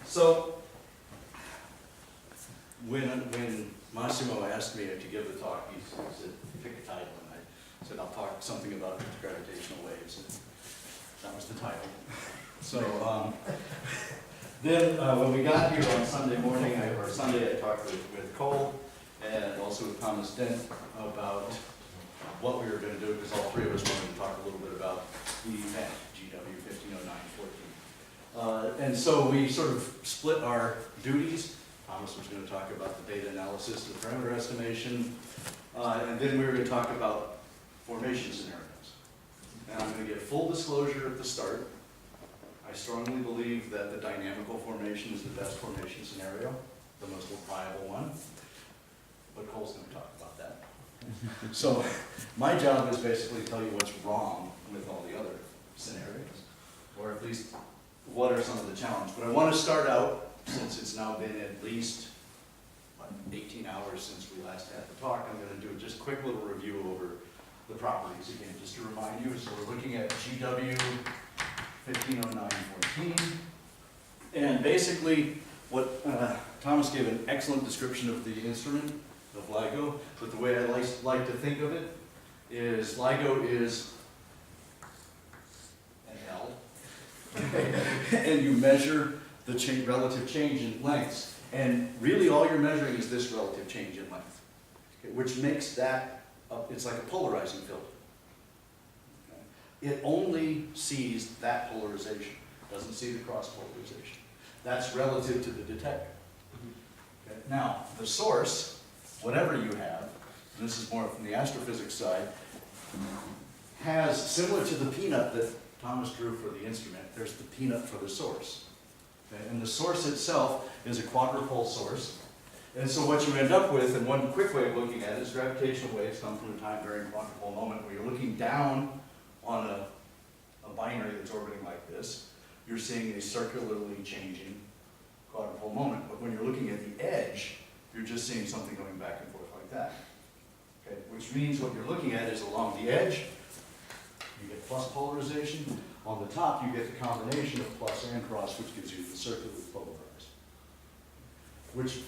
So when Massimo asked me to give the talk, he said, pick a title, and I said, I'll talk something about gravitational waves, and that was the title. So then when we got here on Sunday morning, or Sunday, I talked with Cole and also with Thomas Dent about what we were going to do, because all three of us wanted to talk a little bit about the event, GW 1509-14. And so we sort of split our duties. Thomas was going to talk about the data analysis, the parameter estimation, and then we were going to talk about formation scenarios. And I'm going to give full disclosure at the start. I strongly believe that the dynamical formation is the best formation scenario, the most viable one, but Cole's going to talk about that. So my job is basically to tell you what's wrong with all the other scenarios, or at least what are some of the challenges. But I want to start out, since it's now been at least 18 hours since we last had the talk, I'm going to do just a quick little review over the properties again, just to remind you. So we're looking at GW 1509-14, and basically what Thomas gave an excellent description of the instrument of LIGO, but the way I like to think of it is LIGO is an L, and you measure the relative change in lengths, and really all you're measuring is this relative change in length, okay, which makes that, it's like a polarizing filter. Okay. It only sees that polarization, doesn't see the cross polarization. That's relative to the detector. Okay. Now, the source, whatever you have, and this is more from the astrophysics side, has, similar to the peanut that Thomas drew for the instrument, there's the peanut for the source. Okay? And the source itself is a quadrupole source. And so what you end up with, and one quick way of looking at it, is gravitational waves come from a time-varying quadrupole moment where you're looking down on a binary that's orbiting like this. You're seeing a circularly changing quadrupole moment. But when you're looking at the edge, you're just seeing something going back and forth like that. Okay? Which means what you're looking at is along the edge, you get plus polarization. On the top, you get the combination of plus and cross, which gives you the circularly polarized. Which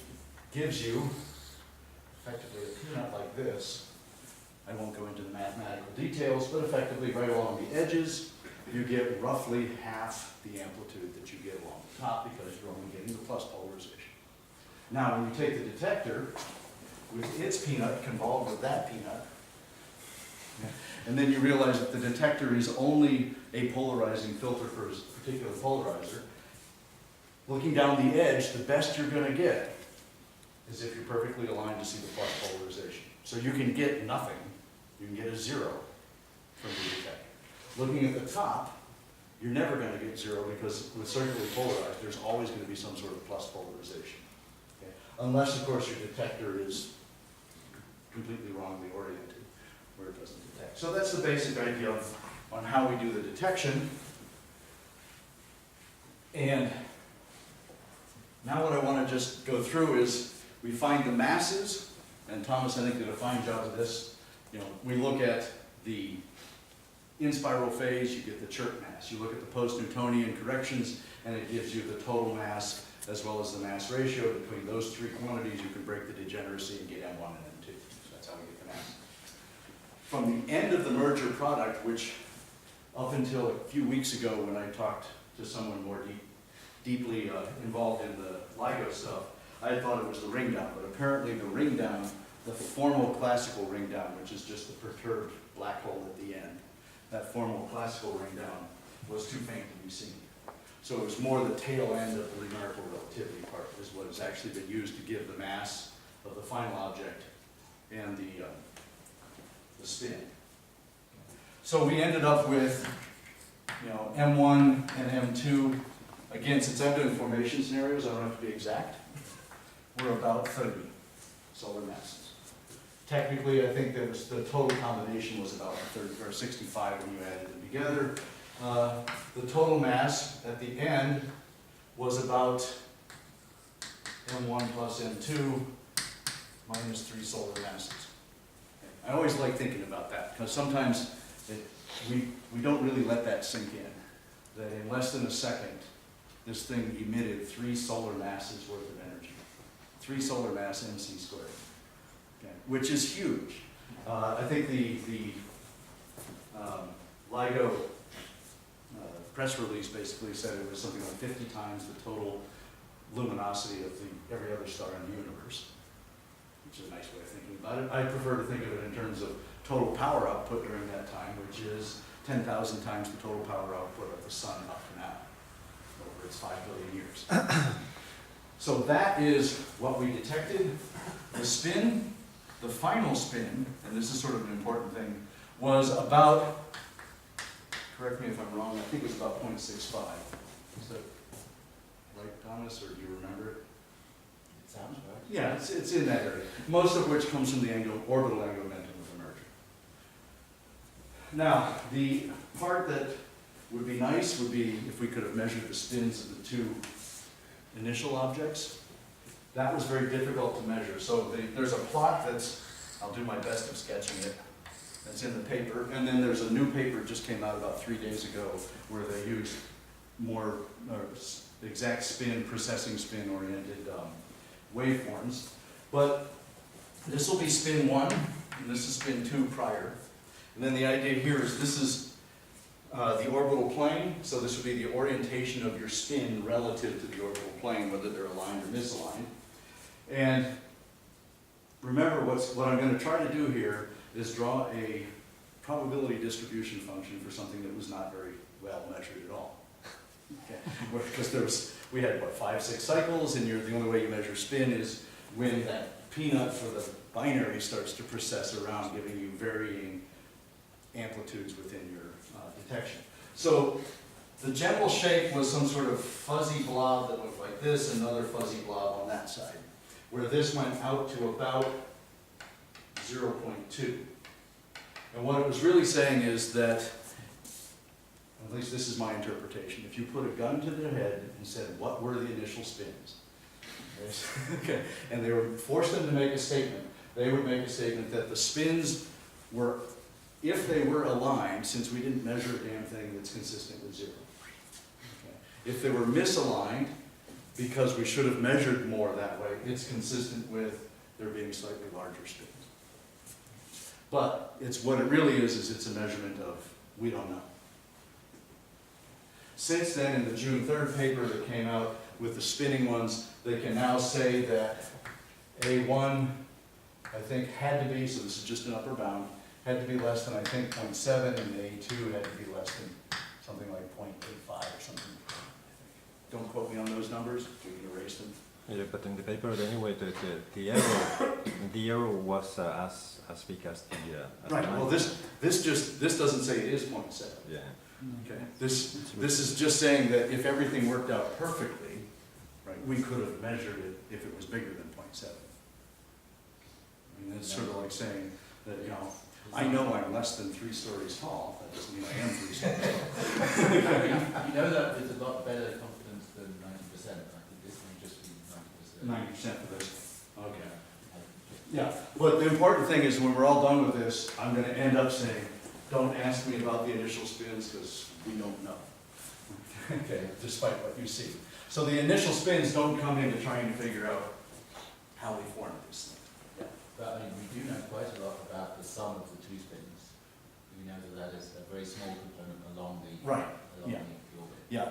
gives you effectively a peanut like this. I won't go into the mathematical details, but effectively right along the edges, you get roughly half the amplitude that you get along the top because you're only getting the plus polarization. Now, when you take the detector with its peanut convolved with that peanut, and then you realize that the detector is only a polarizing filter for a particular polarizer, looking down the edge, the best you're going to get is if you're perfectly aligned to see the plus polarization. So you can get nothing. You can get a 0 from the detector. Looking at the top, you're never going to get 0 because with circularly polarized, there's always going to be some sort of plus polarization. Okay? Unless, of course, your detector is completely wrongly oriented, where it doesn't detect. So that's the basic idea on how we do the detection. And now what I want to just go through is we find the masses, and Thomas, I think, did a fine job of this. You know, we look at the in-spiral phase, you get the chirp mass. You look at the post-Newtonian corrections, and it gives you the total mass as well as the mass ratio. Between those three quantities, you can break the degeneracy and get M1 and M2. So that's how we get the mass. From the end of the merger product, which up until a few weeks ago when I talked to someone more deeply involved in the LIGO stuff, I thought it was the ring down, but apparently the ring down, the formal classical ring down, which is just the perturbed black hole at the end, that formal classical ring down was too faint to be seen. So it was more the tail end of the numerical relativity part is what has actually been used to give the mass of the final object and the spin. So we ended up with, you know, M1 and M2. Again, since I'm doing formation scenarios, I don't have to be exact. We're about 30 solar masses. Technically, I think there was, the total combination was about 30 or 65 when you added them together. The total mass at the end was about M1 plus M2 minus 3 solar masses. I always like thinking about that because sometimes we don't really let that sink in. That in less than a second, this thing emitted 3 solar masses worth of energy. 3 solar mass mc squared, okay, which is huge. I think the LIGO press release basically said it was something like 50 times the total luminosity of every other star in the universe, which is a nice way of thinking about it. I prefer to think of it in terms of total power output during that time, which is 10,000 times the total power output of the sun up to now, over its 5 billion years. So that is what we detected. The spin, the final spin, and this is sort of an important thing, was about, correct me if I'm wrong, I think it was about 0.65. Is that right, Thomas, or do you remember it? It sounds right. Yeah, it's in that area, most of which comes from the orbital angular momentum of the merger. Now, the part that would be nice would be if we could have measured the spins of the 2 initial objects. That was very difficult to measure. So there's a plot that's, I'll do my best of sketching it, that's in the paper. And then there's a new paper just came out about 3 days ago where they used more exact spin, precessing spin oriented waveforms. But this will be spin 1, and this is spin 2 prior. And then the idea here is this is the orbital plane, so this would be the orientation of your spin relative to the orbital plane, whether they're aligned or misaligned. And remember, what I'm going to try to do here is draw a probability distribution function for something that was not very well measured at all. Okay. Because we had, what, 5, 6 cycles, and the only way you measure spin is when that peanut for the binary starts to precess around, giving you varying amplitudes within your detection. So the general shape was some sort of fuzzy blob that looked like this, and another fuzzy blob on that side, where this went out to about 0.2. And what it was really saying is that, at least this is my interpretation, if you put a gun to their head and said, what were the initial spins? Okay. And they were forced them to make a statement. They would make a statement that the spins were, if they were aligned, since we didn't measure a damn thing that's consistent with 0. Okay. If they were misaligned, because we should have measured more that way, it's consistent with there being slightly larger spins. But what it really is it's a measurement of, we don't know. Since then, in the June 3rd paper that came out with the spinning ones, they can now say that A1, I think, had to be, so this is just an upper bound, had to be less than, I think, 0.7, and A2 had to be less than something like 0.85 or something. Don't quote me on those numbers, we can erase them. Yeah, but in the paper anyway, the error was as big as the right. Well, this doesn't say it is 0.7. Yeah. Okay. This is just saying that if everything worked out perfectly, right, we could have measured it if it was bigger than 0.7. I mean, that's sort of like saying that, I know I'm less than 3 stories tall. That doesn't mean I am 3 stories tall. You know that it's a lot better confidence than 90%. I think this may just be 90%. 90% for this. Okay. Yeah, but the important thing is when we're all done with this, I'm going to end up saying, don't ask me about the initial spins because we don't know. Okay, despite what you see. So the initial spins don't come into trying to figure out how we formed this thing. Yeah, but I mean, we do know quite a lot about the sum of the 2 spins. We know that is a very small component along the Right. along Yeah. the orbit. Yeah,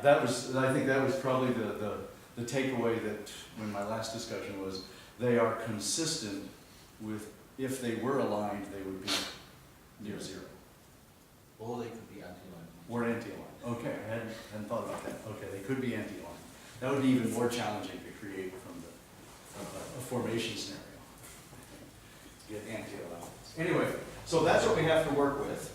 I think that was probably the takeaway that when my last discussion was, they are consistent with, if they were aligned, they would be near 0. Or they could be anti-aligned. Or anti-aligned. Okay, I hadn't thought about that. Okay, they could be anti-aligned. That would be even more challenging to create from a formation scenario. Get anti-aligned. Anyway, so that's what we have to work with.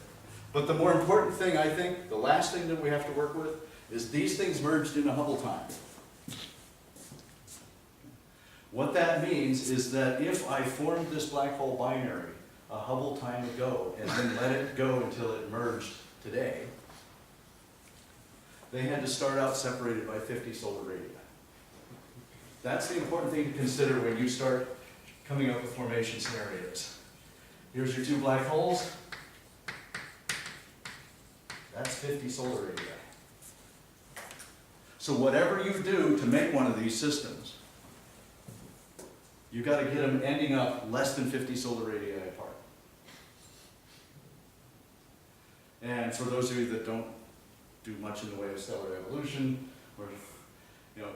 But the more important thing, I think, the last thing that we have to work with, is these things merged in a Hubble time. What that means is that if I formed this black hole binary a Hubble time ago and then let it go until it merged today, they had to start out separated by 50 solar radii. That's the important thing to consider when you start coming up with formation scenarios. Here's your 2 black holes. That's 50 solar radii. So whatever you do to make one of these systems, you gotta get them ending up less than 50 solar radii apart. And for those of you that don't do much in the way of stellar evolution, or,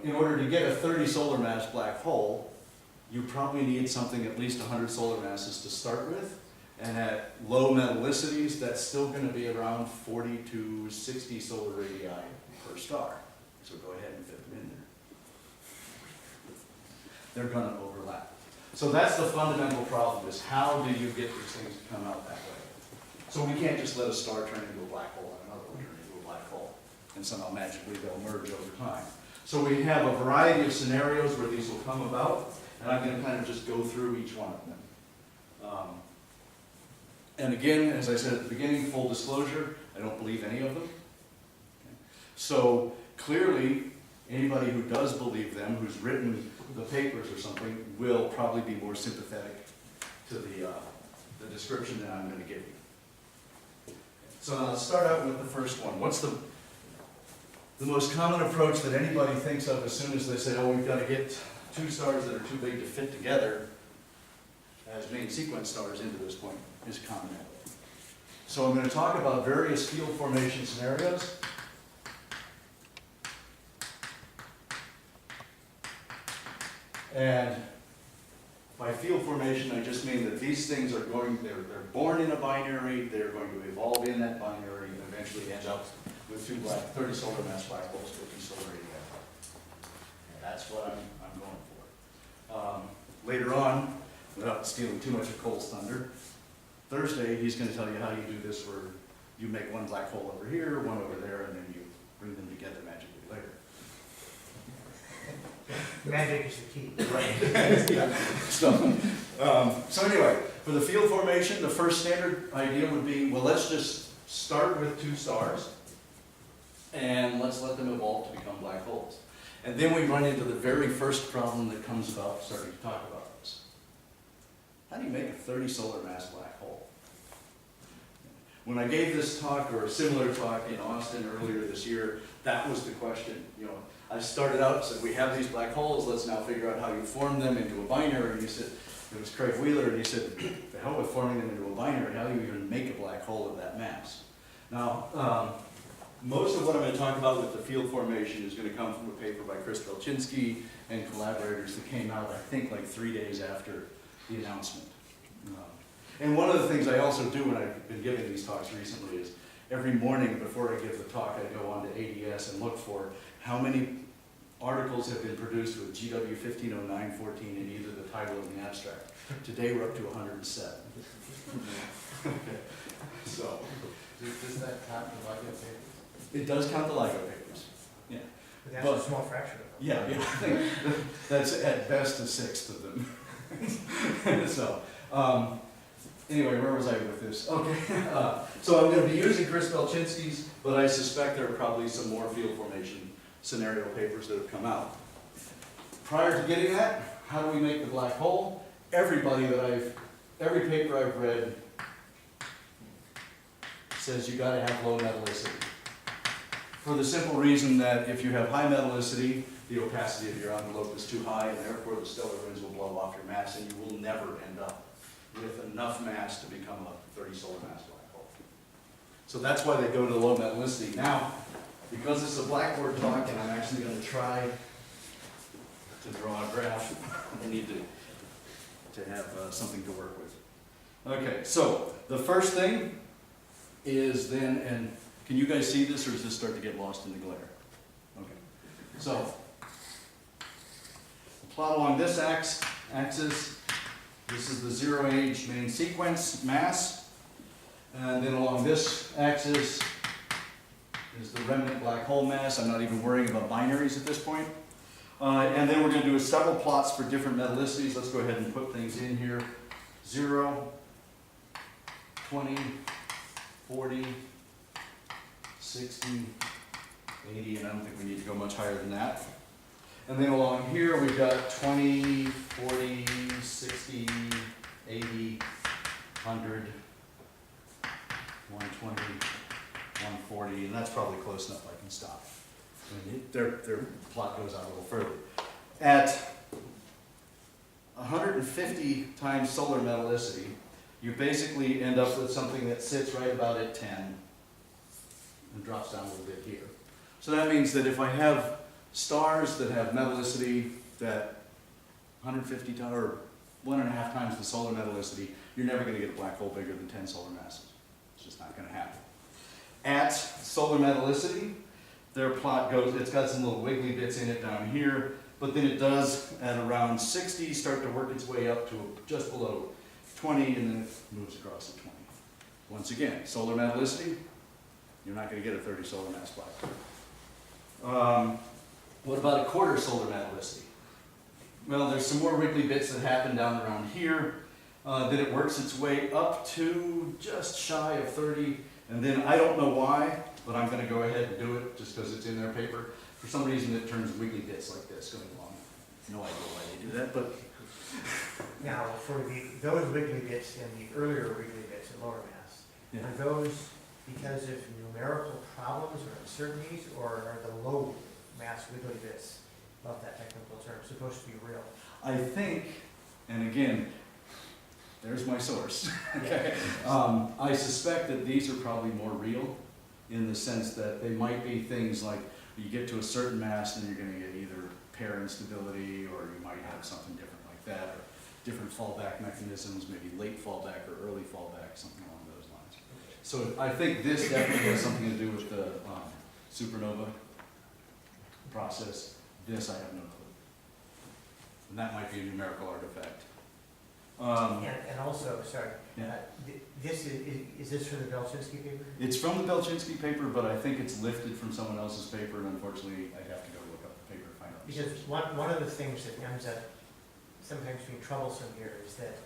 in order to get a 30 solar mass black hole, you probably need something at least 100 solar masses to start with. And at low metallicities, that's still going to be around 40 to 60 solar radii per star. So go ahead and fit them in there. They're going to overlap. So that's the fundamental problem, is how do you get these things to come out that way? So we can't just let a star turn into a black hole and another one turn into a black hole, and somehow magically they'll merge over time. So we have a variety of scenarios where these will come about, and I'm going to kind of just go through each one of them. And again, as I said at the beginning, full disclosure, I don't believe any of them. Okay. So clearly, anybody who does believe them, who's written the papers or something, will probably be more sympathetic to the description that I'm going to give you. So now let's start out with the first one. What's the most common approach that anybody thinks of as soon as they say, oh, we've got to get two stars that are too big to fit together as main sequence stars into this point, is comet. So I'm going to talk about various field formation scenarios. And by field formation, I just mean that these things are they're born in a binary, they're going to evolve in that binary, and eventually end up with 30 solar mass black holes, 50 solar radii. And that's what I'm going for. Later on, without stealing too much of Cole's thunder, Thursday, he's going to tell you how you do this, where you make one black hole over here, one over there, and then you bring them together magically later. Magic is the key. Right. Yeah. So anyway, for the field formation, the first standard idea would be, well, let's just start with two stars, and let's let them evolve to become black holes. And then we run into the very first problem that comes about starting to talk about this. How do you make a 30 solar mass black hole? When I gave this talk, or a similar talk in Austin earlier this year, that was the question. I started out and said, we have these black holes, let's now figure out how you form them into a binary. And he said, it was Craig Wheeler, and he said, the hell with forming them into a binary, how do you even make a black hole of that mass? Now, most of what I'm going to talk about with the field formation is going to come from a paper by Chris Belczynski and collaborators that came out, I think, like 3 days after the announcement. And one of the things I also do when I've been giving these talks recently is every morning before I give the talk, I go onto ADS and look for how many articles have been produced with GW 150914 in either the title or the abstract. Today we're up to 107. Okay. So, Does that count the LIGO papers? it does count the LIGO papers. Yeah. But that's a small fraction of them. Yeah, I think that's at best a sixth of them. So, anyway, where was I with this? Okay, so I'm going to be using Chris Belczynski's, but I suspect there are probably some more field formation scenario papers that have come out. Prior to getting that, how do we make the black hole? Every paper I've read says you got to have low metallicity. For the simple reason that if you have high metallicity, the opacity of your envelope is too high, and therefore the stellar winds will blow off your mass, and you will never end up with enough mass to become a 30 solar mass black hole. So that's why they go to low metallicity. Now, because it's a Blackboard talk, and I'm actually going to try to draw a graph, I need to have something to work with. Okay, so the first thing is then, and can you guys see this, or does this start to get lost in the glare? Okay, so plot along this axis. This is the zero-age main sequence mass, and then along this axis is the remnant black hole mass. I'm not even worrying about binaries at this point. And then we're going to do several plots for different metallicities. Let's go ahead and put things in here. 0, 20, 40, 60, 80, and I don't think we need to go much higher than that. And then along here we've got 20, 40, 60, 80, 100, 120, 140, and that's probably close enough I can stop. Their plot goes out a little further. At 150 times solar metallicity, you basically end up with something that sits right about at 10 and drops down a little bit here. So that means that if I have stars that have metallicity that 150 times, or 1.5 times the solar metallicity, you're never going to get a black hole bigger than 10 solar masses. It's just not going to happen. At solar metallicity, their plot goes, it's got some little wiggly bits in it down here, but then it does, at around 60, start to work its way up to just below 20, and then it moves across to 20. Once again, solar metallicity, you're not going to get a 30 solar mass black hole. What about a quarter solar metallicity? Well, there's some more wiggly bits that happen down around here. Then it works its way up to just shy of 30, and then I don't know why, but I'm going to go ahead and do it just because it's in their paper. For some reason, it turns wiggly bits like this going along. No idea why they do that, but Now, for those wiggly bits and the earlier wiggly bits at lower mass, yeah. are those because of numerical problems or uncertainties, or are the low mass wiggly bits, love that technical term, supposed to be real? I think, and again, there's my source. Okay. I suspect that these are probably more real in the sense that they might be things like you get to a certain mass and you're going to get either pair instability, or you might have something different like that, or different fallback mechanisms, maybe late fallback or early fallback, something along those lines. So I think this definitely has something to do with the supernova process. This I have no clue. And that might be a numerical artifact. And also, sorry, Yeah. this is this from the Belchinski paper? It's from the Belchinski paper, but I think it's lifted from someone else's paper, and unfortunately, I'd have to go look up the paper to find out. Because one of the things that ends up sometimes being troublesome here is that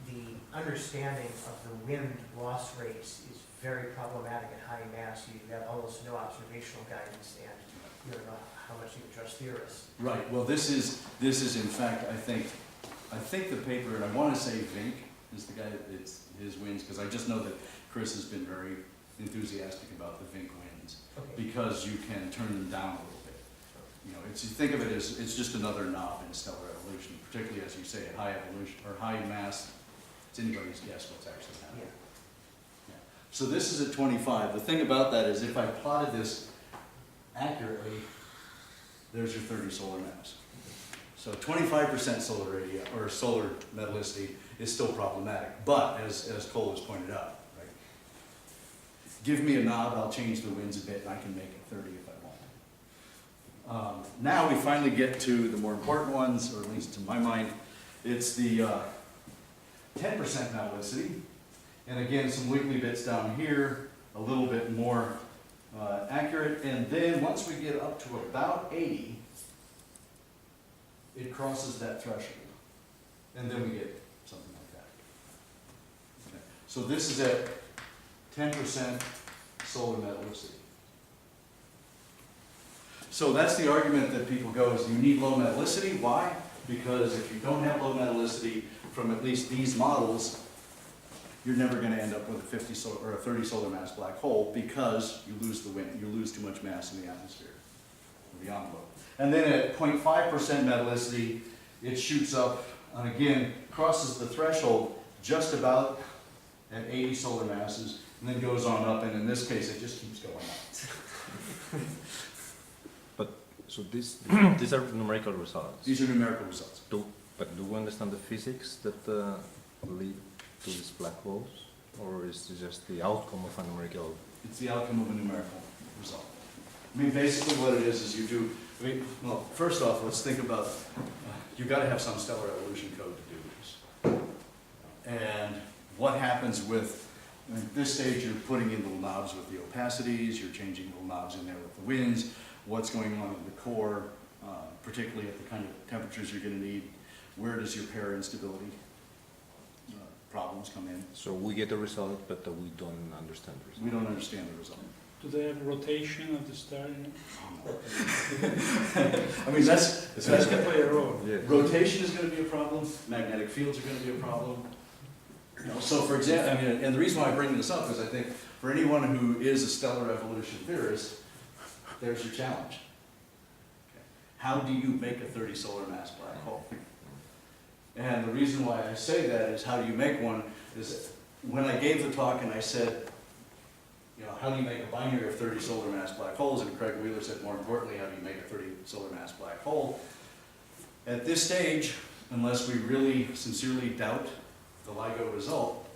the understanding of the wind loss rates is very problematic at high mass. You have almost no observational guidance, and you don't know how much you can trust theorists. Right, well, this is in fact, I think the paper, and I want to say Vink is the guy that it's his winds, because I just know that Chris has been very enthusiastic about the Vink winds, Okay. because you can turn them down a little bit. You know, it's, you think of it as, it's just another knob in stellar evolution, particularly as you say at high evolution, or high mass, it's anybody's guess what's actually happening. Yeah. So this is at 25. The thing about that is if I plotted this accurately, there's your 30 solar mass. So 25% solar radius, or solar metallicity, is still problematic, but as Cole has pointed out, right? Give me a knob, I'll change the winds a bit, and I can make it 30 if I want. Now we finally get to the more important ones, or at least to my mind. It's the 10% metallicity, and again, some wiggly bits down here, a little bit more accurate, and then once we get up to about 80, it crosses that threshold, and then we get something like that. Okay. So this is at 10% solar metallicity. So that's the argument that people go is you need low metallicity. Why? Because if you don't have low metallicity from at least these models, you're never going to end up with a 50 solar or a 30 solar mass black hole, because you lose the wind, you lose too much mass in the atmosphere, or the envelope. And then at 0.5% metallicity, it shoots up, and again, crosses the threshold just about at 80 solar masses, and then goes on up, and in this case, it just keeps going up. So these are numerical results. These are numerical results. But do we understand the physics that lead to these black holes, or is it just the outcome of a numerical? It's the outcome of a numerical result. I mean, basically what it is you do, well, first off, let's think about, you've got to have some stellar evolution code to do this. And what happens with, at this stage, you're putting in little knobs with the opacities, you're changing little knobs in there with the winds, what's going on in the core, particularly at the kind of temperatures you're going to need, where does your pair instability problems come in? So we get the result, but we don't understand the result. We don't understand the result. Do they have rotation of the star? I mean, that's That can play a role. Yeah. rotation is going to be a problem. Magnetic fields are going to be a problem. You know, so, for example, I mean, and the reason why I bring this up is I think for anyone who is a stellar evolution theorist, there's your challenge. Okay. How do you make a 30 solar mass black hole? And the reason why I say that is how do you make one is when I gave the talk and I said, you know, how do you make a binary of 30 solar mass black holes? And Craig Wheeler said, more importantly, how do you make a 30 solar mass black hole? At this stage, unless we really sincerely doubt the LIGO result,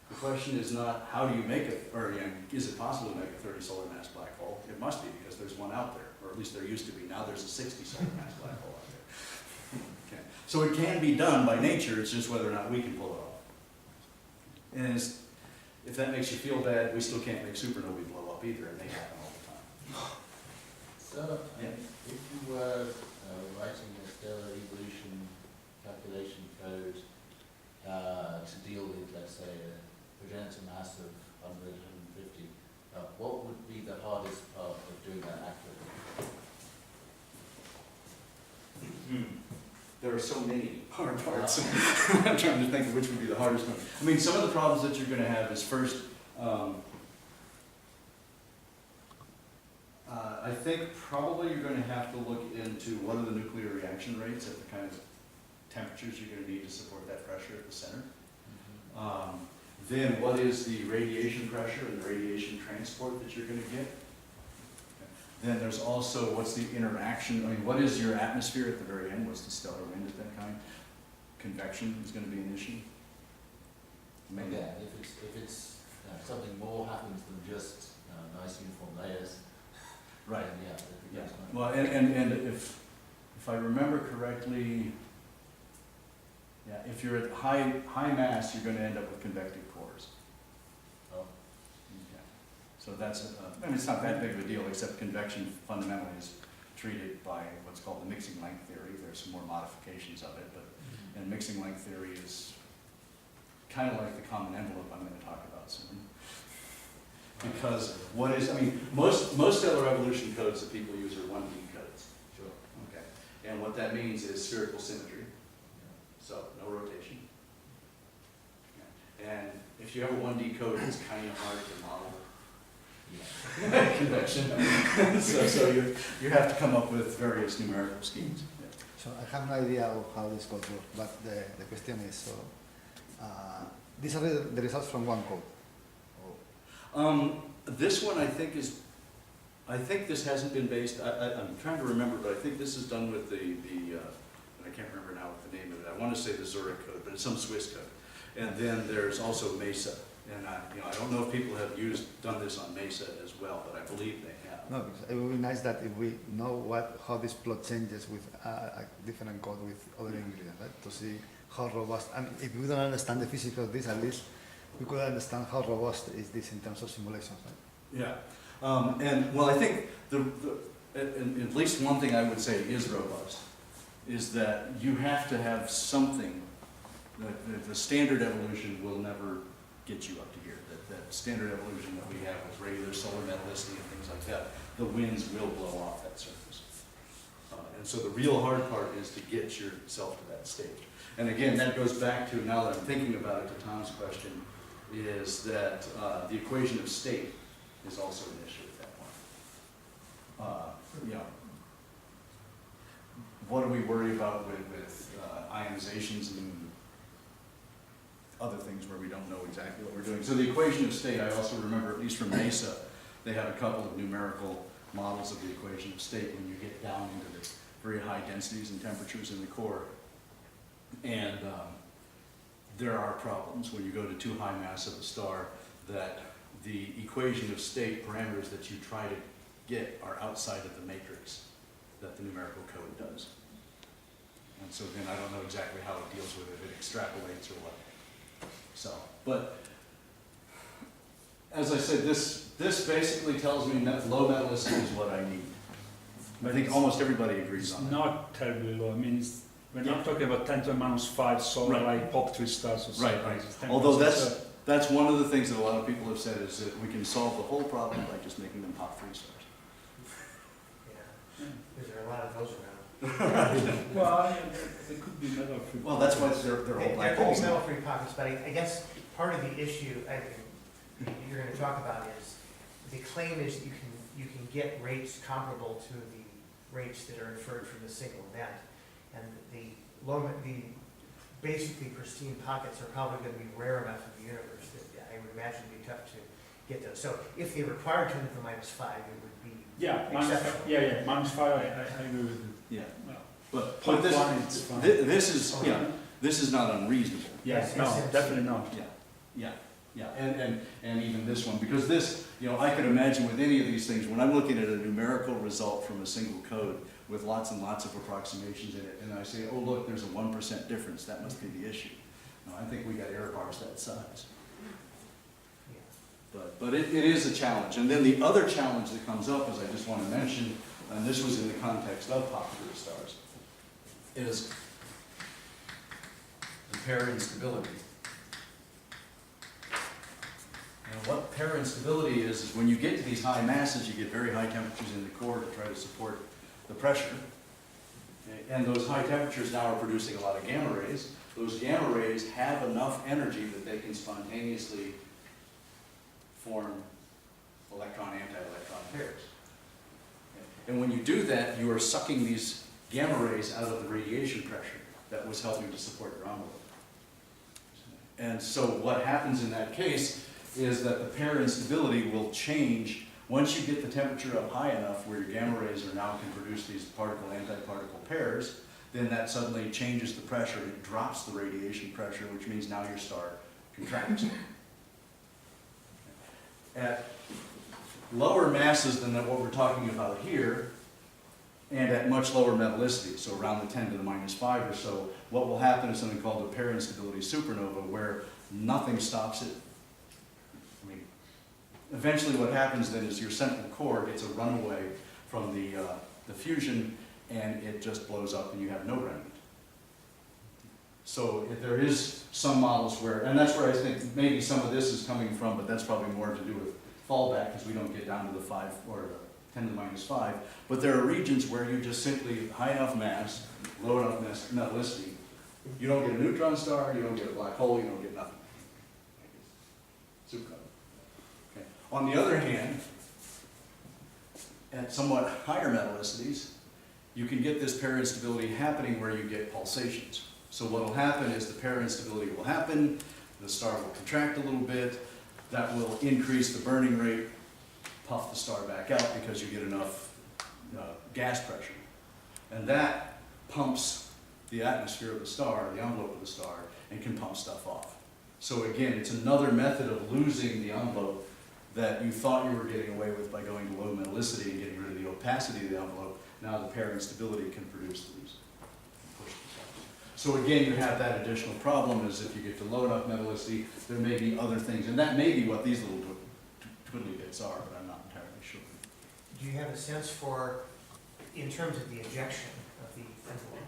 the question is not how do you make it, or you know, is it possible to make a 30 solar mass black hole? It must be, because there's one out there, or at least there used to be. Now there's a 60 solar mass black hole out there. Okay. So it can be done by nature, it's just whether or not we can pull it off. And if that makes you feel bad, we still can't make supernovae blow up either, and they happen all the time. So, Yeah. if you were writing a stellar evolution calculation code to deal with, let's say, a progenitor mass of 100, 150, what would be the hardest part of doing that accurately? There are so many hard parts. I'm trying to think of which would be the hardest one. I mean, some of the problems that you're going to have is first, I think probably you're going to have to look into what are the nuclear reaction rates at the kind of temperatures you're going to need to support that pressure at the center. Then what is the radiation pressure and the radiation transport that you're going to get? Then there's also what's the interaction, I mean, what is your atmosphere at the very end? What's the stellar wind at that kind? Convection is going to be an issue. Maybe. Again, if it's something more happens than just nice uniform layers, Right. then yeah, it Yeah. becomes much. Well, and if I remember correctly, yeah, if you're at high mass, you're going to end up with convective cores. Oh. Okay. So that's, I mean, it's not that big of a deal, except convection fundamentally is treated by what's called the mixing length theory. There's some more modifications of it, but and mixing length theory is kind of like the common envelope I'm going to talk about soon. Because what is, I mean, most stellar evolution codes that people use are 1D codes. Sure. Okay. And what that means is spherical symmetry. So no rotation. Yeah. And if you have a 1D code, it's kind of hard to model Yeah. convection. so you have to come up with various numerical schemes. Yeah. So I have an idea of how this code works, but the question is, so these are the results from one code. This one I think this hasn't been based, I'm trying to remember, but I think this is done with I can't remember now what the name of it. I want to say the Zurich code, but it's some Swiss code. And then there's also Mesa. And I don't know if people have done this on Mesa as well, but I believe they have. No, because it would be nice that if we know how this plot changes with a different code with other ingredients, right? To see how robust, and if we don't understand the physics of this, at least we could understand how robust is this in terms of simulations, right? Yeah. And well, I think at least one thing I would say is robust, is that you have to have something, that the standard evolution will never get you up to here. That standard evolution that we have with regular solar metallicity and things like that, the winds will blow off that surface. And so the real hard part is to get yourself to that stage. And again, that goes back to, now that I'm thinking about it, to Tom's question, is that the equation of state is also an issue at that point. You know, what do we worry about with ionizations and other things where we don't know exactly what we're doing? So the equation of state, I also remember, at least from Mesa, they have a couple of numerical models of the equation of state when you get down into the very high densities and temperatures in the core. And there are problems when you go to too high mass of a star that the equation of state parameters that you try to get are outside of the matrix that the numerical code does. And so then I don't know exactly how it deals with it, if it extrapolates or what. So, but as I said, this basically tells me that low metallicity is what I need. I think almost everybody agrees It's on that. not terribly low. I mean, we're not talking about 10 to the minus 5 solar Right. like pop 3 stars or something. Right. It's 10%. Although that's one of the things that a lot of people have said is that we can solve the whole problem by just making them pop 3 stars. Yeah, because there are a lot of those around. Well, yeah, there could be metal free. Well, that's why they're all There black could holes be now. metal-free pockets, but I guess part of the issue you're going to talk about is, the claim is that you can you can get rates comparable to the rates that are inferred from the single event. And the basically pristine pockets are probably going to be rare enough in the universe that I would imagine it'd be tough to get those. So if they required 10 to the minus 5, it would be Yeah, exceptional. -5, I agree with you. Yeah. Well, But Point this, one, it's fine. this is, yeah, this is not unreasonable. Yes, no, SMC. definitely not. Yeah, and even this one, because this, I could imagine with any of these things, when I'm looking at a numerical result from a single code with lots and lots of approximations in it, and I say, oh, look, there's a 1% difference, that must be the issue. No, I think we got error bars that size. Yeah. But it is a challenge. And then the other challenge that comes up, as I just want to mention, and this was in the context of popular stars, is the pair instability. And what pair instability is when you get to these high masses, you get very high temperatures in the core to try to support the pressure. And those high temperatures now are producing a lot of gamma rays. Those gamma rays have enough energy that they can spontaneously form electron-anti-electron pairs. And when you do that, you are sucking these gamma rays out of the radiation pressure that was helping to support your envelope. And so what happens in that case is that the pair instability will change once you get the temperature up high enough where your gamma rays are now can produce these particle-antiparticle pairs, then that suddenly changes the pressure. It drops the radiation pressure, which means now your star contracts. At lower masses than what we're talking about here, and at much lower metallicity, so around the 10 to the minus 5 or so, what will happen is something called a pair instability supernova, where nothing stops it. I mean, eventually what happens then is your central core gets a runaway from the fusion, and it just blows up and you have no remnant. So if there is some models where, and that's where I think maybe some of this is coming from, but that's probably more to do with fallback, because we don't get down to the 5 or the 10 to the minus 5. But there are regions where you just simply, high enough mass, low enough metallicity, you don't get a neutron star, you don't get a black hole, you don't get nothing. Supernova. Okay. On the other hand, at somewhat higher metallicities, you can get this pair instability happening where you get pulsations. So what will happen is the pair instability will happen, the star will contract a little bit, that will increase the burning rate, puff the star back out because you get enough gas pressure. And that pumps the atmosphere of the star, the envelope of the star, and can pump stuff off. So again, it's another method of losing the envelope that you thought you were getting away with by going to low metallicity and getting rid of the opacity of the envelope. Now the pair instability can produce these. So again, you have that additional problem is if you get to low enough metallicity, there may be other things. And that may be what these little twiddly bits are, but I'm not entirely sure. Do you have a sense for, in terms of the ejection of the envelope,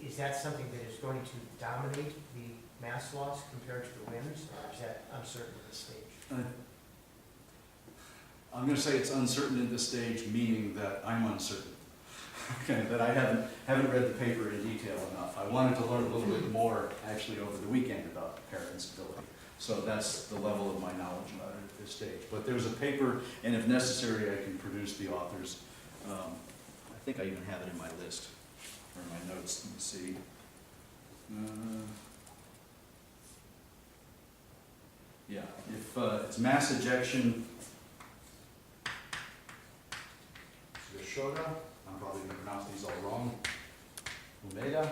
is that something that is going to dominate the mass loss compared to the winds, or is that uncertain at this stage? I'm going to say it's uncertain at this stage, meaning that I'm uncertain. Okay, that I haven't read the paper in detail enough. I wanted to learn a little bit more actually over the weekend about pair instability. So that's the level of my knowledge about it at this stage. But there's a paper, and if necessary, I can produce the authors. I think I even have it in my list, or in my notes. Let me see. Yeah, if it's mass ejection, Shoga. I'm probably going to pronounce these all wrong. Umeda,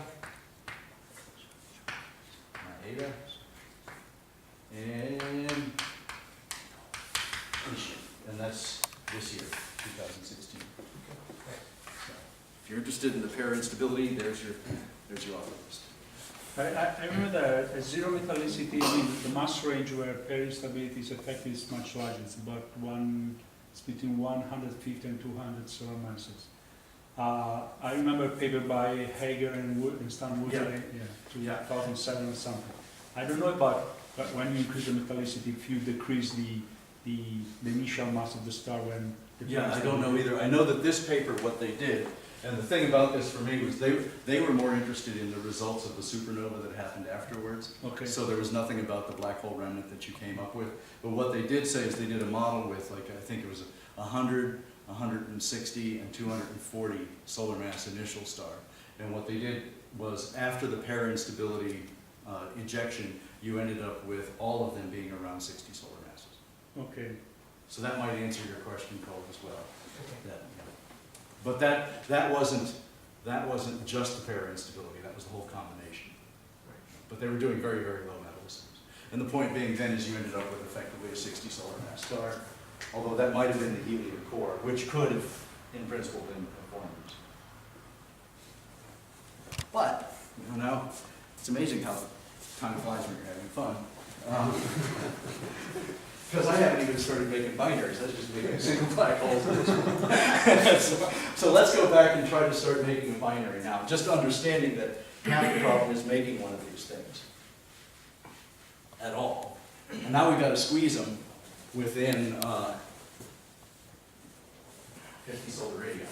Maeda, and Ishin. And that's this year, 2016. So, if you're interested in the pair instability, there's your author list. I remember that at zero metallicity, the mass range where pair instability is affected is much larger. It's about it's between 150 and 200 solar masses. I remember a paper by Hager and Stan Wood, 2007 or something. I don't know about but when you increase the metallicity, if you decrease the initial mass of the star when the I don't know either. I know that this paper, what they did, and the thing about this for me was they were more interested in the results of the supernova that happened afterwards. Okay. So there was nothing about the black hole remnant that you came up with. But what they did say is they did a model with, like, I think it was 100, 160, and 240 solar mass initial star. And what they did was, after the pair instability ejection, you ended up with all of them being around 60 solar masses. Okay. So that might answer your question, Cole, as well. Okay. But that wasn't just the pair instability, that was the whole combination. But they were doing very, very low metal systems. And the point being then is you ended up with effectively a 60 solar mass star, although that might have been the helium core, which could have, in principle, been performers. But, you know, now, it's amazing how time flies when you're having fun. Because I haven't even started making binaries, that's just making single black holes. So let's go back and try to start making a binary now, just understanding that half the problem is making one of these things at all. And now we've got to squeeze them within 50 solar radii.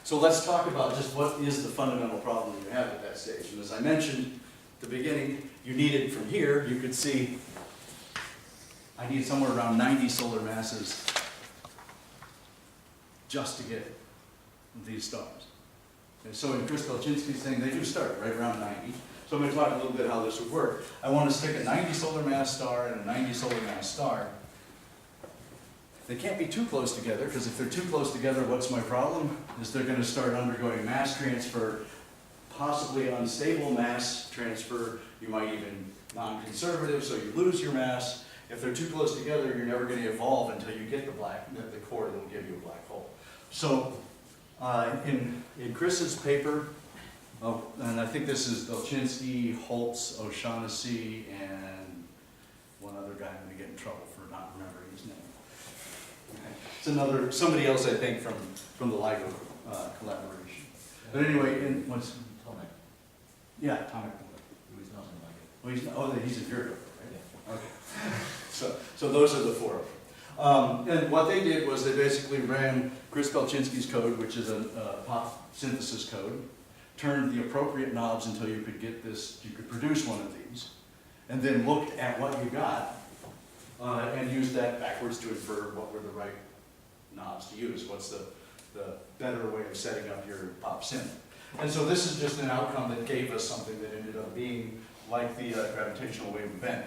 So let's talk about just what is the fundamental problem you have at that stage. And as I mentioned at the beginning, you needed from here, you could see I need somewhere around 90 solar masses just to get these stars. And so in Chris Belchinski's thing, they do start right around 90. So I'm going to talk a little bit how this would work. I want to stick a 90 solar mass star and a 90 solar mass star. They can't be too close together, because if they're too close together, what's my problem? Is they're going to start undergoing mass transfer, possibly unstable mass transfer. You might even non-conservative, so you lose your mass. If they're too close together, you're never going to evolve until you get the core that will give you a black hole. So in Chris's paper, and I think this is Belchinski, Holtz, O'Shaughnessy, and one other guy. I'm going to get in trouble for not remembering his name. It's somebody else, I think, from the LIGO collaboration. But anyway, Tomek. Yeah, Tomek. He's not in LIGO. Well, he's in Virgo, right? Yeah. Okay. So those are the four of them. And what they did was they basically ran Chris Belchinski's code, which is a pop synthesis code, turned the appropriate knobs until you could get this, you could produce one of these, and then looked at what you got and used that backwards to infer what were the right knobs to use. What's the better way of setting up your pop synth? And so this is just an outcome that gave us something that ended up being like the gravitational wave event.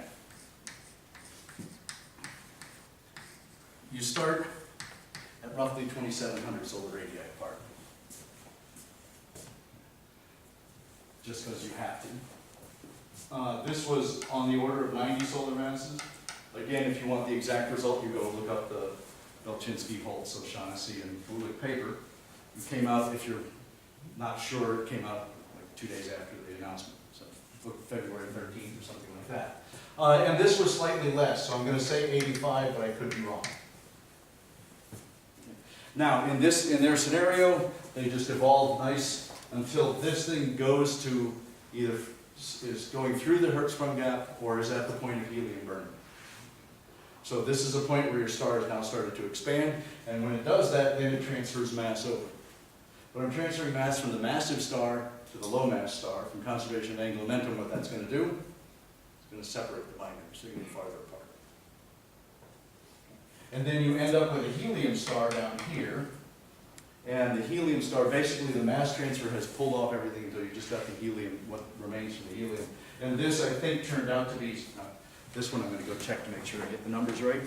You start at roughly 2,700 solar radii apart. Just because you have to. This was on the order of 90 solar masses. Again, if you want the exact result, you go look up the Belchinski, Holtz, O'Shaughnessy, and Bulik paper. It came out, if you're not sure, it came out like 2 days after the announcement. So look, February 13th or something like that. And this was slightly less, so I'm going to say 85, but I could be wrong. Now, in their scenario, they just evolved nice until this thing goes to either is going through the Hertzsprung gap or is at the point of helium burning. So this is a point where your star has now started to expand, and when it does that, then it transfers mass over. But I'm transferring mass from the massive star to the low mass star. From conservation of angular momentum, what that's going to do, it's going to separate the binary, so you're going to be farther apart. And then you end up with a helium star down here, and the helium star, basically the mass transfer has pulled off everything until you just got the helium, what remains from the helium. And this, I think, turned out to be, this one I'm going to go check to make sure I get the numbers right.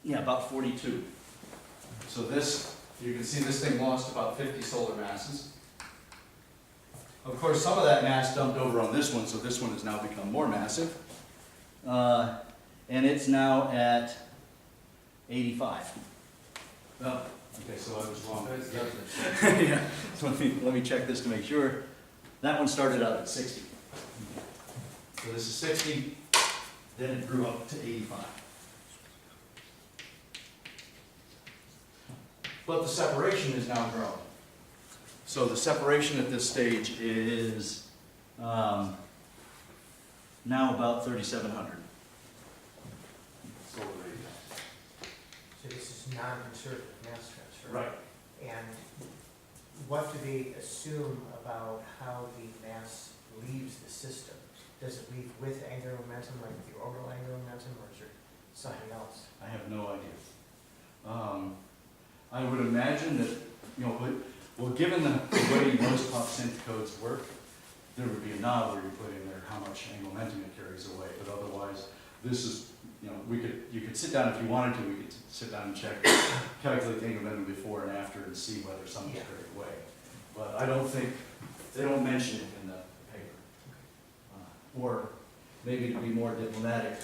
Yeah, about 42. So this, you can see this thing lost about 50 solar masses. Of course, some of that mass dumped over on this one, so this one has now become more massive. And it's now at 85. Oh, okay, so I was wrong. Yeah. So let me check this to make sure. That one started out at 60. So this is 60, then it grew up to 85. But the separation is now growing. So the separation at this stage is now about 3,700 solar radii. So this is non-conservative mass transfer. Right. And what do they assume about how the mass leaves the system? Does it leave with angular momentum, like the orbital angular momentum, or is there something else? I have no idea. I would imagine that, you know, well, given the way most pop synth codes work, there would be a knob where you put in there how much angular momentum it carries away, but otherwise, this is, you know, you could sit down if you wanted to, we could sit down and calculate the angular momentum before and after and see whether something's Yeah. carried away. But I don't think, they don't mention it in the paper. Or maybe to be more diplomatic,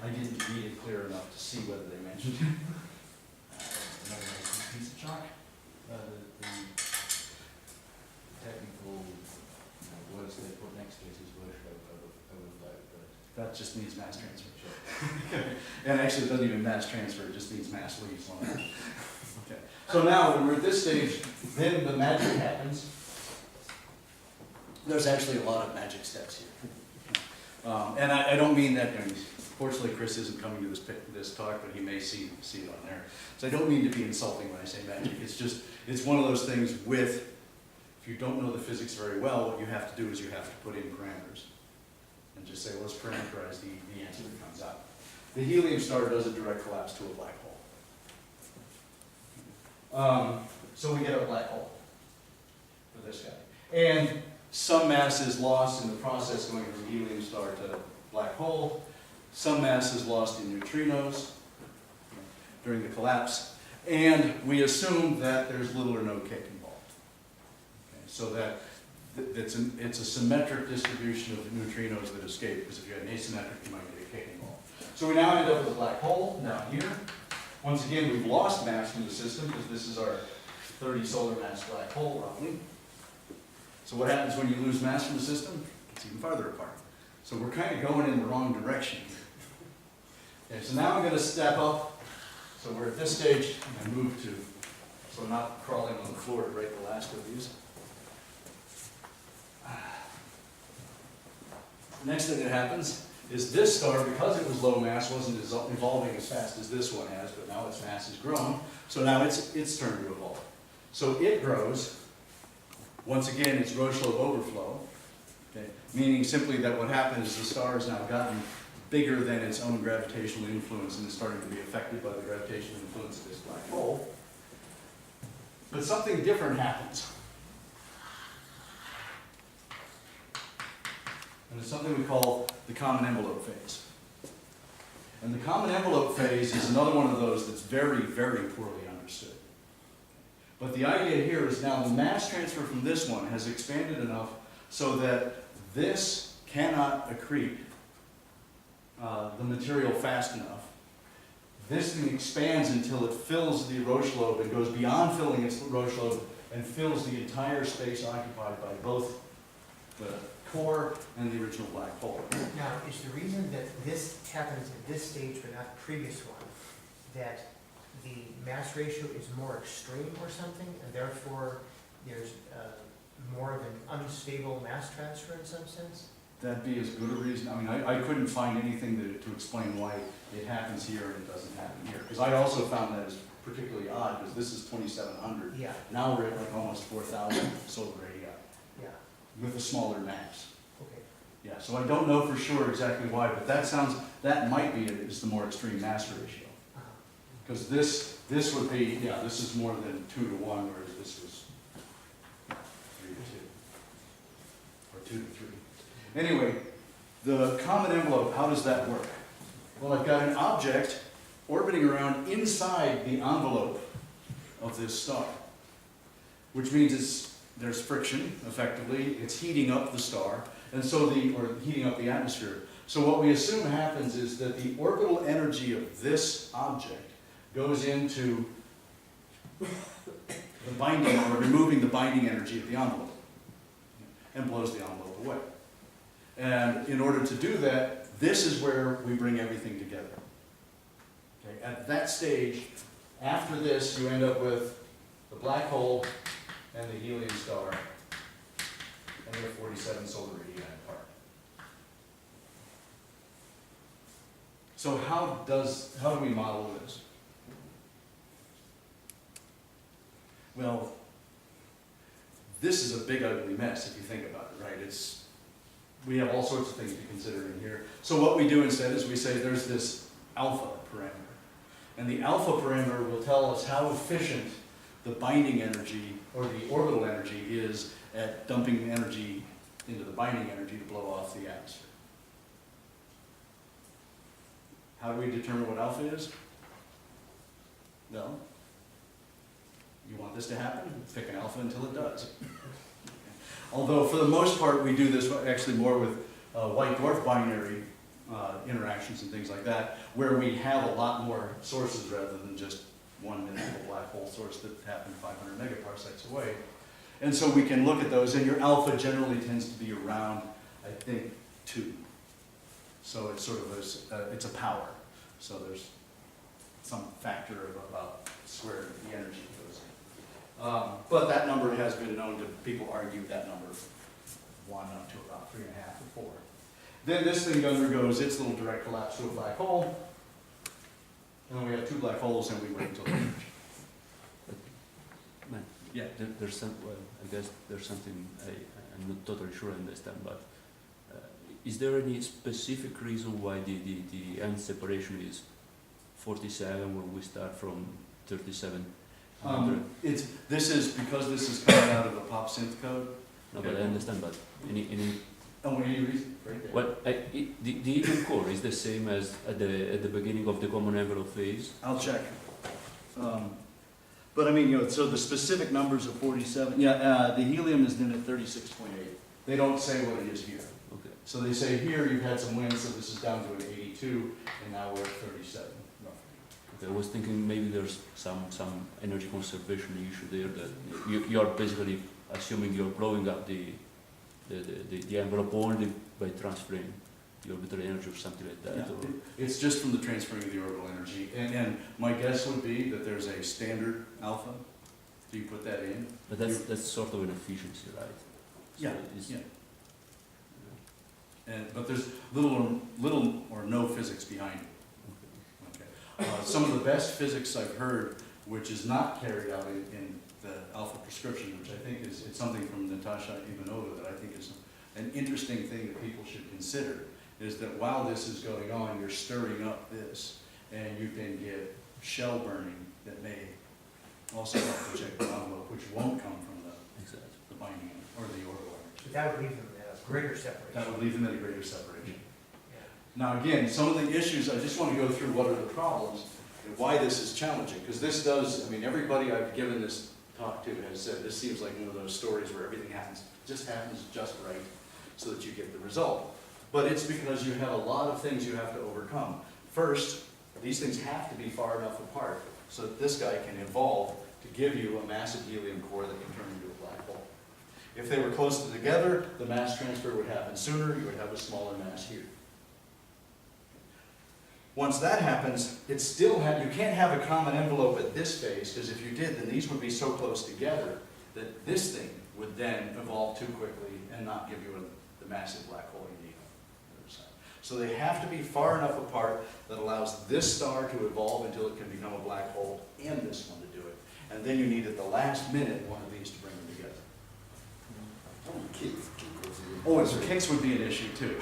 I didn't read it clear enough to see whether they mentioned it. Another nice piece of chalk. The technical words they put next to it is overflow, but That just means mass transfer. And actually, it doesn't even mass transfer, it just means mass leaves on it. Okay. So now, when we're at this stage, then the magic happens. There's actually a lot of magic steps here. And I don't mean that, I mean, fortunately, Chris isn't coming to this talk, but he may see it on there. So I don't mean to be insulting when I say magic. It's just, it's one of those things with, if you don't know the physics very well, what you have to do is you have to put in parameters. And just say, let's parameterize the answer that comes out. The helium star does a direct collapse to a black hole. So we get a black hole for this guy. And some mass is lost in the process going from helium star to black hole. Some mass is lost in neutrinos during the collapse. And we assume that there's little or no cake involved. Okay, so that it's a symmetric distribution of the neutrinos that escape, because if you had an asymmetric, you might get a cake involved. So we now end up with a black hole down here. Once again, we've lost mass from the system, because this is our 30 solar mass black hole, roughly. So what happens when you lose mass from the system? It's even farther apart. So we're kind of going in the wrong direction here. Okay, so now I'm going to step up. So we're at this stage, and I move to, so I'm not crawling on the floor to break the last of these. The next thing that happens is this star, because it was low mass, wasn't evolving as fast as this one has, but now its mass has grown, so now it's turn to evolve. So it grows. Once again, it's Rochelov overflow, okay? Meaning simply that what happened is the star has now gotten bigger than its own gravitational influence and is starting to be affected by the gravitational influence of this black hole. But something different happens. And it's something we call the common envelope phase. And the common envelope phase is another one of those that's very, very poorly understood. But the idea here is now the mass transfer from this one has expanded enough so that this cannot accrete the material fast enough. This thing expands until it fills the Rochelov and goes beyond filling its Rochelov and fills the entire space occupied by both the core and the original black hole. Now, is the reason that this happens at this stage but not the previous one, that the mass ratio is more extreme or something, and therefore there's more of an unstable mass transfer in some sense? That'd be as good a reason. I mean, I couldn't find anything to explain why it happens here and it doesn't happen here. Because I also found that as particularly odd, because this is 2,700. Yeah, Now we're at like almost 4,000 solar radii yeah, with a smaller mass. okay. Yeah, so I don't know for sure exactly why, but that might be it, is the more extreme mass ratio. Uh-huh. Because this would be, yeah, this is more than 2 to 1, whereas this was 3 to 2, or 2 to 3. Anyway, the common envelope, how does that work? Well, I've got an object orbiting around inside the envelope of this star, which means there's friction, effectively. It's heating up the star, and so or heating up the atmosphere. So what we assume happens is that the orbital energy of this object goes into the binding, or removing the binding energy of the envelope, and blows the envelope away. And in order to do that, this is where we bring everything together. Okay? At that stage, after this, you end up with the black hole and the helium star, and they're 47 solar radii apart. So how do we model this? Well, this is a big ugly mess if you think about it, right? we have all sorts of things to consider in here. So what we do instead is we say there's this alpha parameter. And the alpha parameter will tell us how efficient the binding energy or the orbital energy is at dumping energy into the binding energy to blow off the atmosphere. How do we determine what alpha is? Well, you want this to happen? Pick an alpha until it does. Although for the most part, we do this actually more with white dwarf binary interactions and things like that, where we have a lot more sources rather than just one minuscule black hole source that happened 500 megaparsecs away. And so we can look at those, and your alpha generally tends to be around, I think, 2. So it's sort of it's a power. So there's some factor of about square root of the energy that goes in. But that number has been known to, people argue that number 1 up to about 3.5 or 4. Then this thing undergoes its little direct collapse to a black hole. And then we have 2 black holes and we wait until they merge. Man, Yeah. there's some, well, I guess there's something I'm not totally sure I understand, but is there any specific reason why the end separation is 47 when we start from 3700? This is because this is coming out of a pop synth code. No, but I understand, but any Oh, any reason? Right there. well, the helium core is the same as at the beginning of the common envelope phase. I'll check. But I mean, you know, so the specific numbers of 47, yeah, the helium is then at 36.8. They don't say what it is here. Okay. So they say here you've had some wind, so this is down to an 82, and now we're at 37, roughly. Okay, I was thinking maybe there's some energy conservation issue there that you're basically assuming you're blowing up the envelope only by transferring the orbital energy or something like that. Yeah, Or, it's just from the transferring of the orbital energy. And my guess would be that there's a standard alpha. Do you put that in? but that's sort of an efficiency, right? So Yeah, it's- yeah. But there's little or no physics behind it. Okay. Some of the best physics I've heard, which is not carried out in the alpha prescription, which I think it's something from Natasha Ivanova that I think is an interesting thing that people should consider, is that while this is going on, you're stirring up this, and you can get shell burning that may also help project the envelope, which won't come from Exactly. the binding or the orbital energy. But that would leave them at a greater separation. That would leave them at a greater separation. Yeah. Now, again, some of the issues, I just want to go through what are the problems and why this is challenging, because this does, I mean, everybody I've given this talk to has said this seems like one of those stories where everything happens just right, so that you get the result. But it's because you have a lot of things you have to overcome. First, these things have to be far enough apart so that this guy can evolve to give you a massive helium core that can turn into a black hole. If they were close together, the mass transfer would happen sooner, you would have a smaller mass here. Once that happens, it still you can't have a common envelope at this phase, because if you did, then these would be so close together that this thing would then evolve too quickly and not give you the massive black hole you need on the other side. So they have to be far enough apart that allows this star to evolve until it can become a black hole and this one to do it. And then you need at the last minute one of these to bring them together. Oh, and so kicks would be an issue too.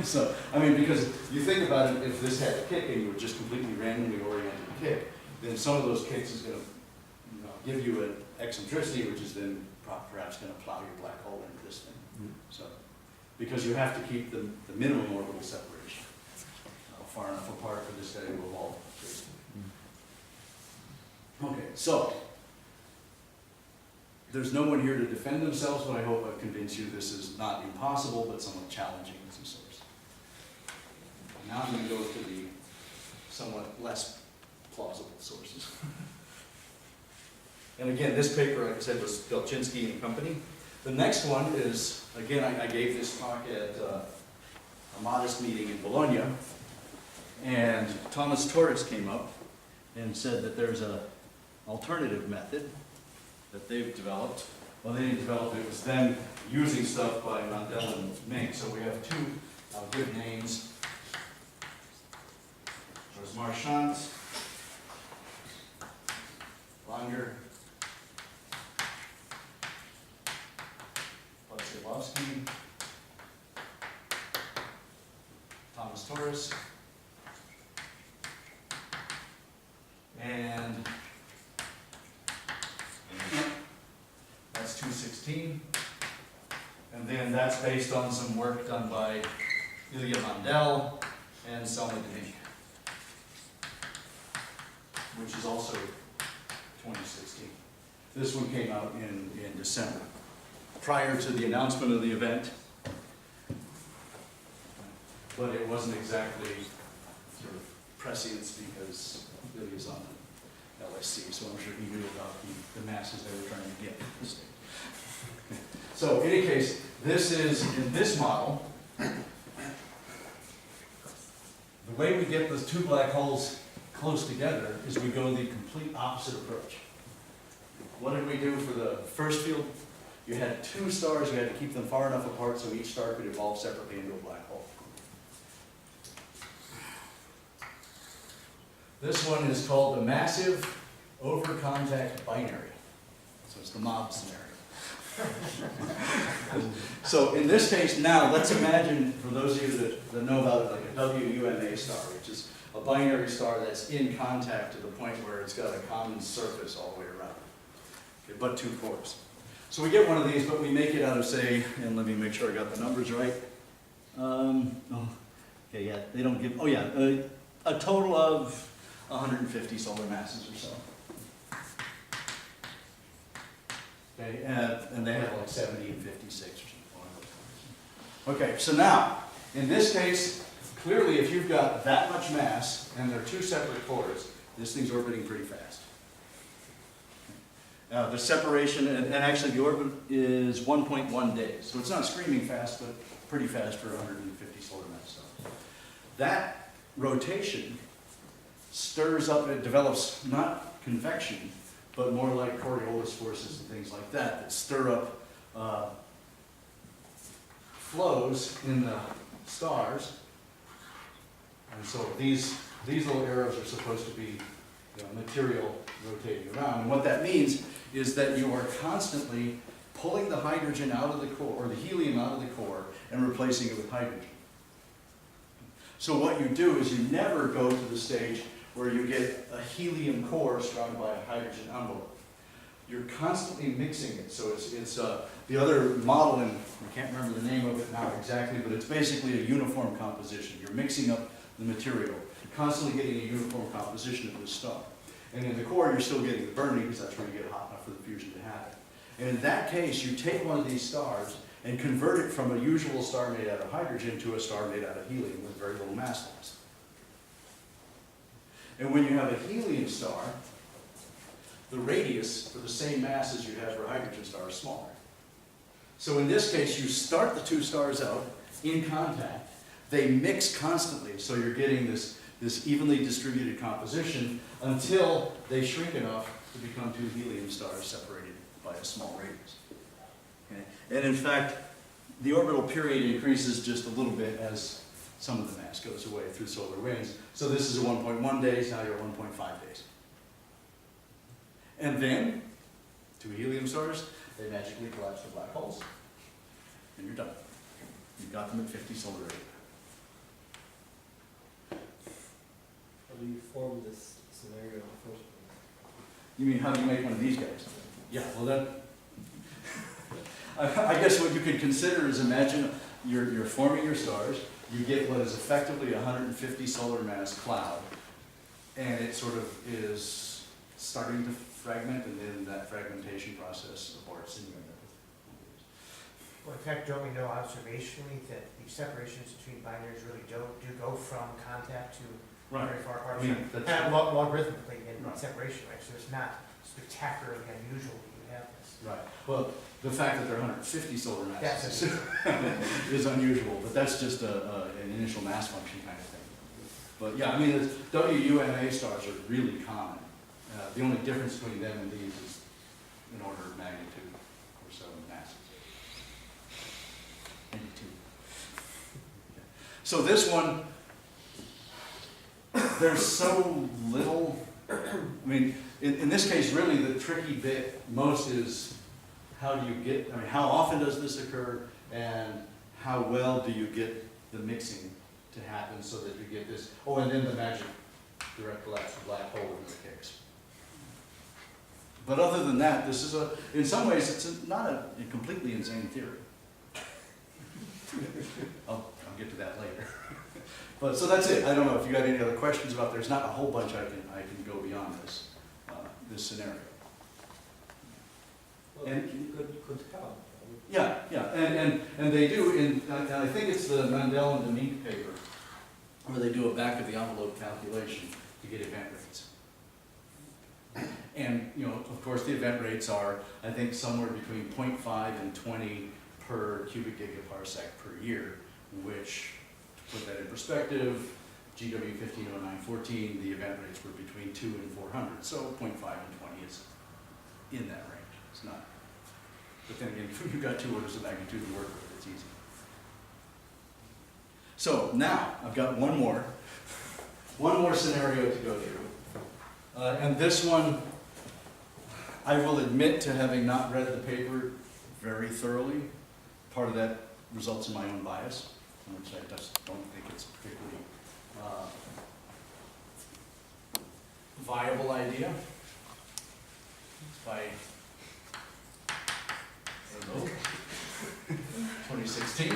So, I mean, because you think about it, if this had a kick and you were just completely randomly oriented kick, then some of those kicks is going to give you an eccentricity, which is then perhaps going to plow your black hole into this thing. So, because you have to keep the minimum orbital separation far enough apart for this guy to evolve. Okay, so there's no one here to defend themselves, but I hope I've convinced you this is not impossible, but somewhat challenging as a source. Now I'm going to go to the somewhat less plausible sources. And again, this paper, like I said, was Belczynski and Company. The next one is, again, I gave this talk at a modest meeting in Bologna, and Thomas Torres came up and said that there's an alternative method that they've developed. Well, they didn't develop it, it was them using stuff by Mandel and Mink. So we have two good names. There's Marchant, Langer, Podsilovsky, Taurus. And that's 216. And then that's based on some work done by Ilya Mandel and Selma Dominic, which is also 2016. This one came out in December, prior to the announcement of the event, but it wasn't exactly sort of prescience because Ilya's on the LSC, so I'm sure he knew about the masses they were trying to get. So in any case, this is, in this model, the way we get those two black holes close together is we go the complete opposite approach. What did we do for the first field? You had two stars, you had to keep them far enough apart so each star could evolve separately into a black hole. This one is called the massive over-contact binary. So it's the mob scenario. So in this case now, let's imagine, for those of you that know about like a WUMA star, which is a binary star that's in contact to the point where it's got a common surface all the way around, okay, but two cores. So we get one of these, but we make it out of, say, and let me make sure I got the numbers right. Okay, yeah, they don't give, a total of 150 solar masses or so. Okay, and they have like 70 and 56 or something. Okay, so now, in this case, clearly if you've got that much mass and they're two separate cores, this thing's orbiting pretty fast. The separation, and actually the orbit is 1.1 days, so it's not screaming fast, but pretty fast for 150 solar mass stars. That rotation stirs up, it develops not convection, but more like Coriolis forces and things like that, that stir up flows in the stars. And so these little arrows are supposed to be material rotating around. And what that means is that you are constantly pulling the hydrogen out of the core, or the helium out of the core, and replacing it with hydrogen. So what you do is you never go to the stage where you get a helium core surrounded by a hydrogen envelope. You're constantly mixing it. So it's the other model, and I can't remember the name of it now exactly, but it's basically a uniform composition. You're mixing up the material, constantly getting a uniform composition of the star. And in the core, you're still getting the burning, because that's where you get hot enough for the fusion to happen. And in that case, you take one of these stars and convert it from a usual star made out of hydrogen to a star made out of helium with very little mass loss. And when you have a helium star, the radius for the same mass as you have for a hydrogen star is smaller. So in this case, you start the two stars out in contact. They mix constantly, so you're getting this evenly distributed composition until they shrink enough to become two helium stars separated by a small radius. Okay? And in fact, the orbital period increases just a little bit as some of the mass goes away through solar winds. So this is a 1.1 days, now you're at 1.5 days. And then, two helium stars, they magically collapse to black holes. And you're done. You've got them at 50 solar radius. How do you form this scenario in the first place? You mean, how do you make one of these guys? Yeah, well that, I guess what you could consider is imagine you're forming your stars, you get what is effectively a 150 solar mass cloud, and it sort of is starting to fragment, and then that fragmentation process aborts and you end up with. Well, in fact, don't we know observationally that the separations between binaries really do go from contact to very far apart? I mean, that's- Kind of logarithmically in Right. separation, right? So it's not spectacularly unusual that you have this. Right. Well, the fact that they're 150 solar masses That's is unusual, but that's just an initial mass function kind of thing. But yeah, I mean, the WUMA stars are really common. The only difference between them and these is an order of magnitude or so in masses. Maybe two. So this one, there's so little, I mean, in this case, really the tricky bit most is how do you get, I mean, how often does this occur, and how well do you get the mixing to happen so that you get this, oh, and then the magic direct collapse of black hole in the case. But other than that, this is in some ways, it's not a completely insane theory. I'll get to that later. But, so that's it. I don't know if you got any other questions about, there's not a whole bunch I can go beyond this, this scenario. Well, And- you could help. Yeah, and they do, and I think it's the Mandel and Demink paper, where they do a back of the envelope calculation to get event rates. And, you know, of course, the event rates are, I think, somewhere between 0.5 and 20 per cubic gigaparsec per year, which, to put that in perspective, GW 150914, the event rates were between 2 and 400, so 0.5 and 20 is in that range. It's not. But then again, you've got 2 orders of magnitude to work with, it's easy. So now, I've got one more scenario to go through. And this one, I will admit to having not read the paper very thoroughly. Part of that results in my own bias, which I just don't think it's a particularly viable idea. It's by 2016.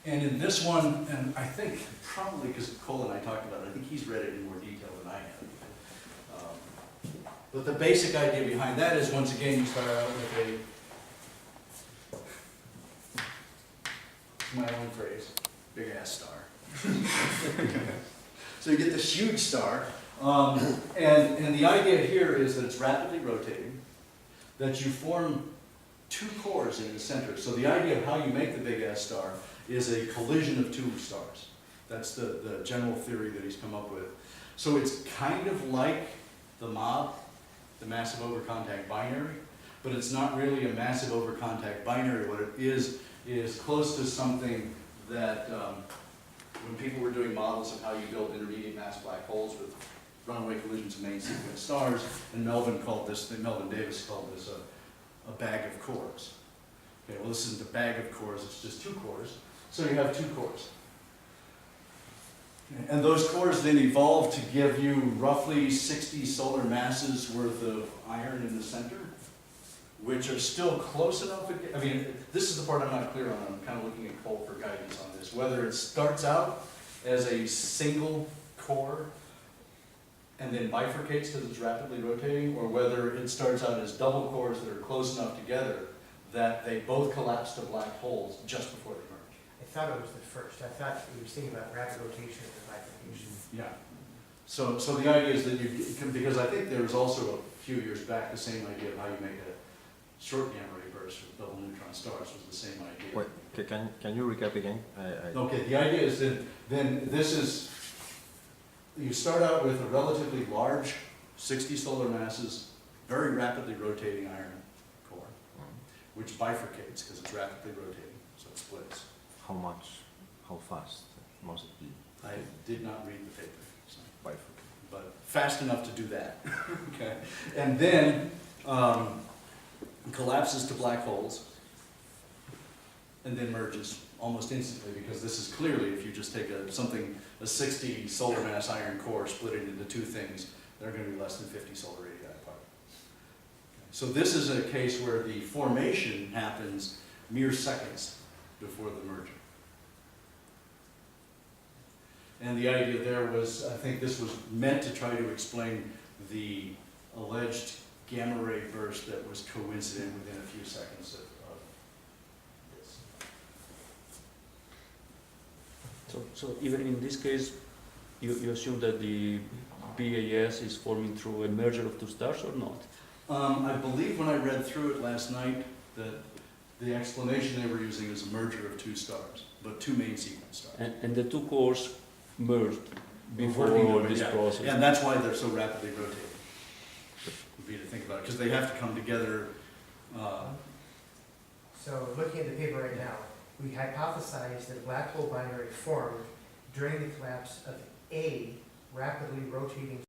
And in this one, and I think probably because Cole and I talked about it, I think he's read it in more detail than I have. But the basic idea behind that is, once again, you start out with my own phrase, big ass star. So you get this huge star. And the idea here is that it's rapidly rotating, that you form 2 cores in the center. So the idea of how you make the big ass star is a collision of 2 stars. That's the general theory that he's come up with. So it's kind of like the MOB, the massive overcontact binary, but it's not really a massive overcontact binary. What it is close to something that when people were doing models of how you build intermediate mass black holes with runaway collisions of main sequence stars, and Melvin Davis called this a bag of cores. Okay, well, this isn't a bag of cores, it's just 2 cores. So you have 2 cores. And those cores then evolve to give you roughly 60 solar masses worth of iron in the center, which are still close enough. I mean, this is the part I'm not clear on. I'm kind of looking at Cole for guidance on this. Whether it starts out as a single core and then bifurcates because it's rapidly rotating, or whether it starts out as double cores that are close enough together that they both collapse to black holes just before they merge. I thought it was the first. I thought he was thinking about rapid rotation and bifurcation. Yeah. So the idea is that you can, because I think there was also a few years back the same idea of how you make a short gamma ray burst with double neutron stars was the same idea. Wait, can you recap again? Okay, the idea is that then this is, you start out with a relatively large 60 solar masses, very rapidly rotating iron core, which bifurcates because it's rapidly rotating, so it splits. How much? How fast must it be? I did not read the paper, so, Bifurcate. but fast enough to do that. Okay, and then collapses to black holes, and then merges almost instantly, because this is clearly, if you just take a 60 solar mass iron core, split it into 2 things, they're going to be less than 50 solar radii apart. So this is a case where the formation happens mere seconds before the merger. And the idea there was, I think this was meant to try to explain the alleged gamma ray burst that was coincident within a few seconds of this. So even in this case, you assume that the BAS is forming through a merger of 2 stars or not? I believe when I read through it last night that the explanation they were using is a merger of 2 stars, but 2 main sequence stars. And the 2 cores merged before this process? Yeah, and that's why they're so rapidly rotating, would be to think about it, because they have to come together. So looking at the paper right now, we hypothesized that a black hole binary formed during the collapse of a rapidly rotating